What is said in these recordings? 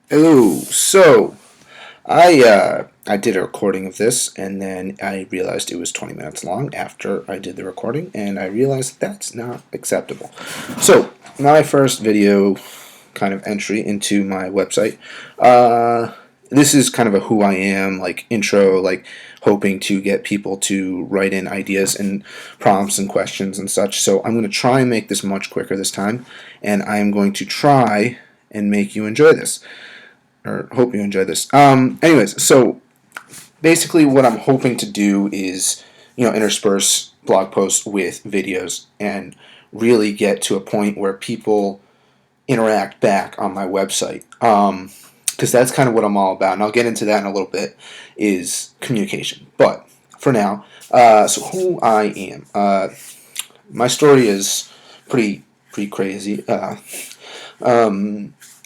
Hello. So I did a recording of this, and then I realized it was 20 minutes long after I did the recording, and I realized that's not acceptable. So my first video kind of entry into my website. This is kind of a who I am, like intro, like hoping to get people to write in ideas and prompts and questions and such. So I'm going to try and make this much quicker this time, and I'm going to try and make you enjoy this, or hope you enjoy this. Anyways, so basically, what I'm hoping to do is, intersperse blog posts with videos and really get to a point where people interact back on my website. Because that's kind of what I'm all about, and I'll get into that in a little bit. Is communication, but for now, so who I am. My story is pretty crazy.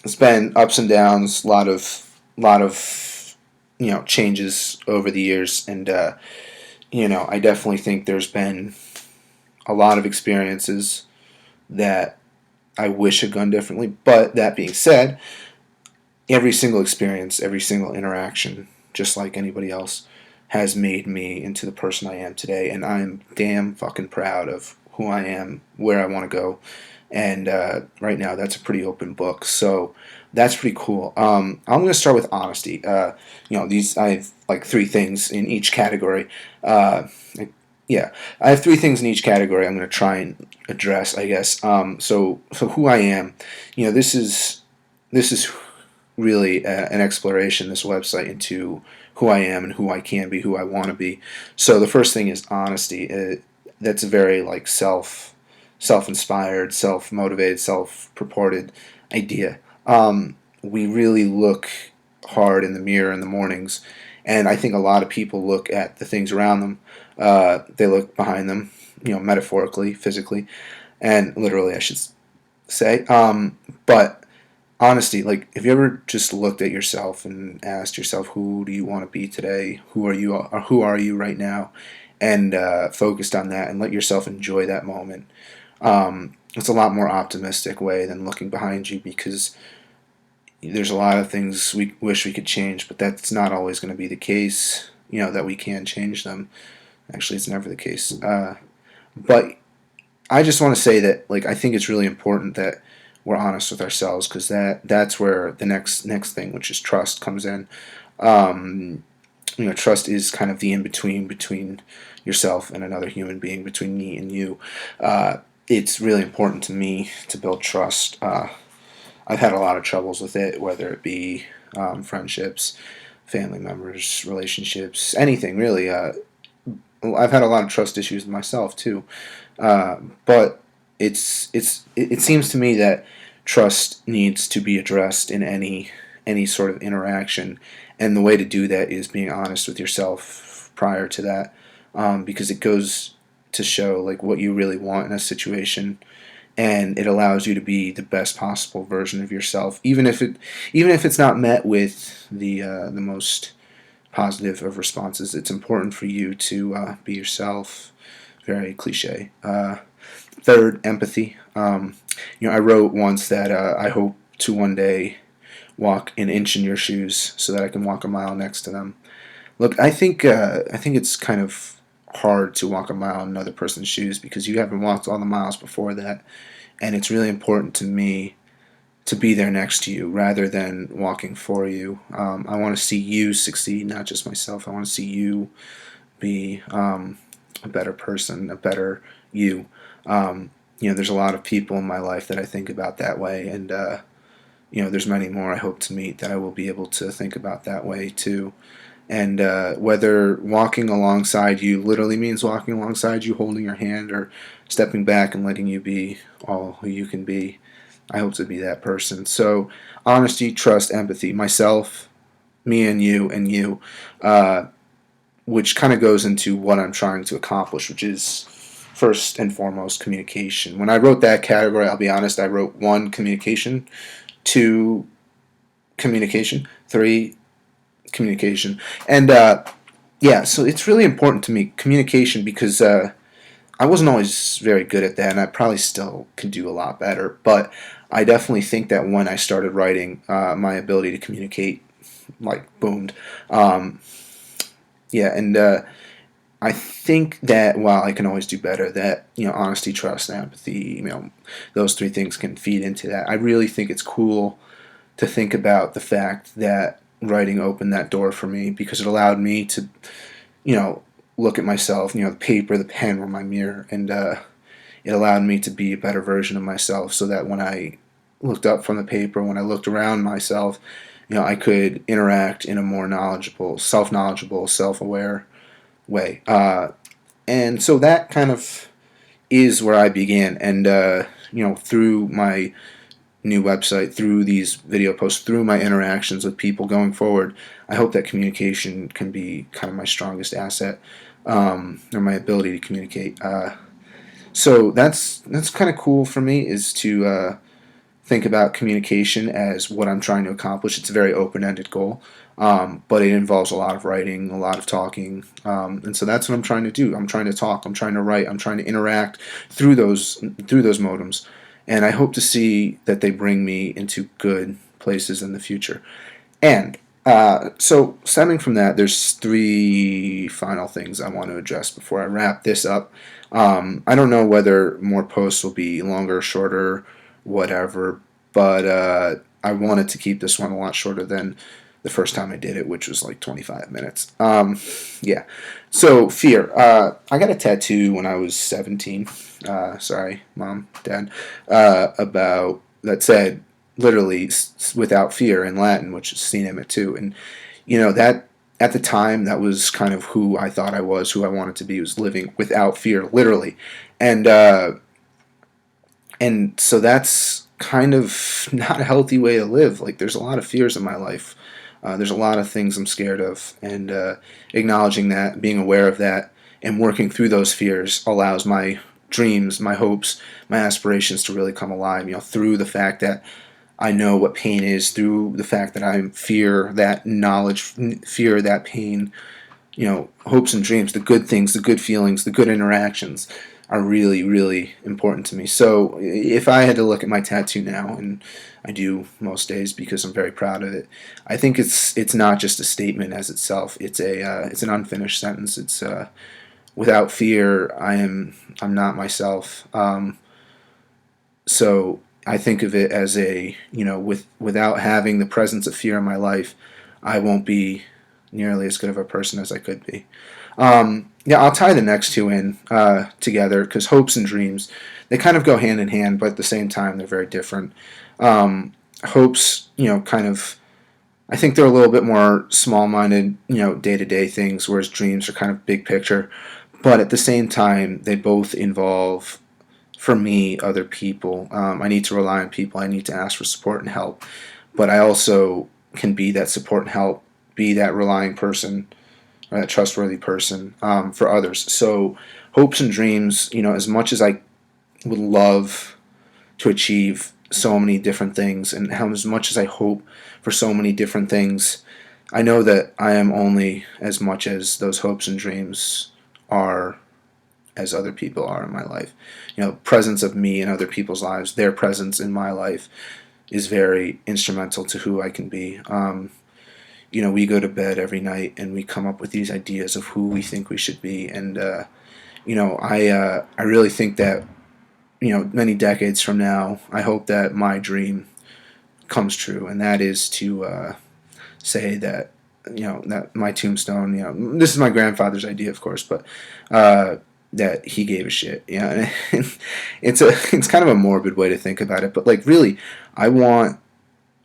It's been ups and downs, lot of changes over the years, and I definitely think there's been a lot of experiences that I wish had gone differently. But that being said, every single experience, every single interaction, just like anybody else, has made me into the person I am today, and I'm damn fucking proud of who I am, where I want to go, and right now that's a pretty open book. So that's pretty cool. I'm going to start with honesty. These I have like three things in each category. Uh, yeah, I have three things in each category. I'm going to try and address, I guess. So who I am, this is really an exploration, this website, into who I am and who I can be, who I want to be. So the first thing is honesty. That's a very like self-inspired, self-motivated, self-purported idea. We really look hard in the mirror in the mornings, and I think a lot of people look at the things around them. They look behind them, metaphorically, physically, and literally, I should say. But honesty, like, have you ever just looked at yourself and asked yourself, who do you want to be today? Who are you? Or who are you right now? And focused on that and let yourself enjoy that moment. It's a lot more optimistic way than looking behind you, because there's a lot of things we wish we could change, but that's not always going to be the case. That we can change them. Actually, it's never the case. But I just want to say that, like, I think it's really important that we're honest with ourselves, because that's where the next thing, which is trust, comes in. Um, Trust is kind of the in between yourself and another human being, between me and you. It's really important to me to build trust. I've had a lot of troubles with it, whether it be friendships, family members, relationships, anything really. I've had a lot of trust issues myself too, but it seems to me that trust needs to be addressed in any sort of interaction, and the way to do that is being honest with yourself prior to that, because it goes to show like what you really want in a situation, and it allows you to be the best possible version of yourself, even if it's not met with the most positive of responses. It's important for you to be yourself. Very cliche. Third, empathy. I wrote once that I hope to one day walk an inch in your shoes so that I can walk a mile next to them. Look, I think it's kind of hard to walk a mile in another person's shoes, because you haven't walked all the miles before that, and it's really important to me to be there next to you rather than walking for you. I want to see you succeed, not just myself. I want to see you be a better person, a better you. There's a lot of people in my life that I think about that way, and there's many more I hope to meet that I will be able to think about that way too. And whether walking alongside you literally means walking alongside you, holding your hand, or stepping back and letting you be all who you can be, I hope to be that person. So, honesty, trust, empathy, myself, me and you, uh, which kind of goes into what I'm trying to accomplish, which is first and foremost communication. When I wrote that category, I'll be honest, I wrote one, communication; two, communication; three, communication. And yeah, so it's really important to me, communication, because I wasn't always very good at that, and I probably still could do a lot better. But I definitely think that when I started writing, my ability to communicate like boomed. Um, yeah, and I think that while I can always do better, that honesty, trust, and empathy, those three things can feed into that. I really think it's cool to think about the fact that writing opened that door for me because it allowed me to you know look at myself. The paper, the pen were my mirror, and it allowed me to be a better version of myself. So that when I looked up from the paper, when I looked around myself, I could interact in a more knowledgeable, self-knowledgeable, self-aware way. And so that kind of is where I began. And through my new website, through these video posts, through my interactions with people going forward, I hope that communication can be kind of my strongest asset, or my ability to communicate. So that's kind of cool for me, is to think about communication as what I'm trying to accomplish. It's a very open-ended goal, but it involves a lot of writing, a lot of talking, and so that's what I'm trying to do. I'm trying to talk. I'm trying to write. I'm trying to interact through those modems, and I hope to see that they bring me into good places in the future. And so, stemming from that, there's three final things I want to address before I wrap this up. I don't know whether more posts will be longer, shorter, whatever, but I wanted to keep this one a lot shorter than the first time I did it, which was like 25 minutes. Yeah. So, fear. I got a tattoo when I was 17. Sorry, mom, dad. About that said, literally without fear in Latin, which is sine metu. And that at the time, that was kind of who I thought I was, who I wanted to be, was living without fear, literally. And so that's kind of not a healthy way to live. Like, there's a lot of fears in my life. There's a lot of things I'm scared of, and acknowledging that, being aware of that, and working through those fears allows my dreams, my hopes, my aspirations to really come alive. Through the fact that I know what pain is, through the fact that I fear that knowledge, fear that pain. Hopes and dreams, the good things, the good feelings, the good interactions are really, really important to me. So if I had to look at my tattoo now, and I do most days because I'm very proud of it, I think it's not just a statement as itself. It's an unfinished sentence. It's without fear, I'm not myself. So I think of it as without having the presence of fear in my life, I won't be nearly as good of a person as I could be. Yeah, I'll tie the next two in together, because hopes and dreams, they kind of go hand in hand, but at the same time they're very different. Hopes, kind of, I think they're a little bit more small-minded, day-to-day things, whereas dreams are kind of big picture. But at the same time, they both involve, for me, other people. I need to rely on people. I need to ask for support and help. But I also can be that support and help, be that relying person, or that trustworthy person for others. So hopes and dreams, as much as I would love to achieve so many different things, and how as much as I hope for so many different things, I know that I am only as much as those hopes and dreams are as other people are in my life. Presence of me in other people's lives, their presence in my life is very instrumental to who I can be. We go to bed every night and we come up with these ideas of who we think we should be, and I really think that many decades from now, I hope that my dream comes true, and that is to say that that my tombstone, this is my grandfather's idea, of course, but that he gave a shit. It's kind of a morbid way to think about it, but like, really, I want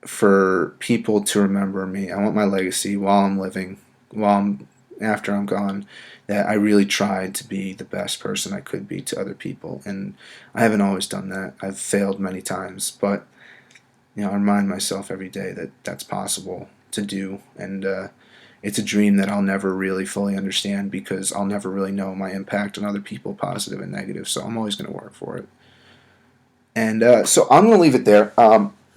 for people to remember me. I want my legacy while I'm living, after I'm gone, that I really tried to be the best person I could be to other people, and I haven't always done that. I've failed many times, but I remind myself every day that that's possible to do, and it's a dream that I'll never really fully understand, because I'll never really know my impact on other people, positive and negative. So I'm always going to work for it. And so I'm going to leave it there.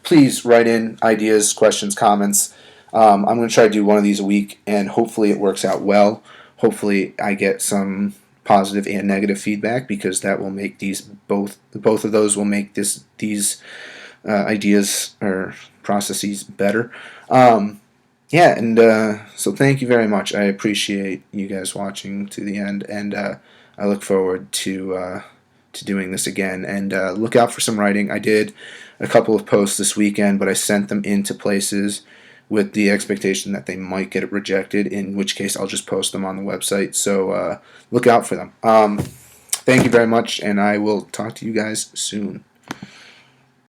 Please write in ideas, questions, comments. I'm going to try to do one of these a week, and hopefully it works out well. Hopefully I get some positive and negative feedback, because that will make these both of those will make these ideas or processes better. Yeah, and so thank you very much. I appreciate you guys watching to the end, and I look forward to doing this again. And look out for some writing. I did a couple of posts this weekend, but I sent them into places with the expectation that they might get rejected, in which case I'll just post them on the website. So look out for them. Thank you very much, and I will talk to you guys soon.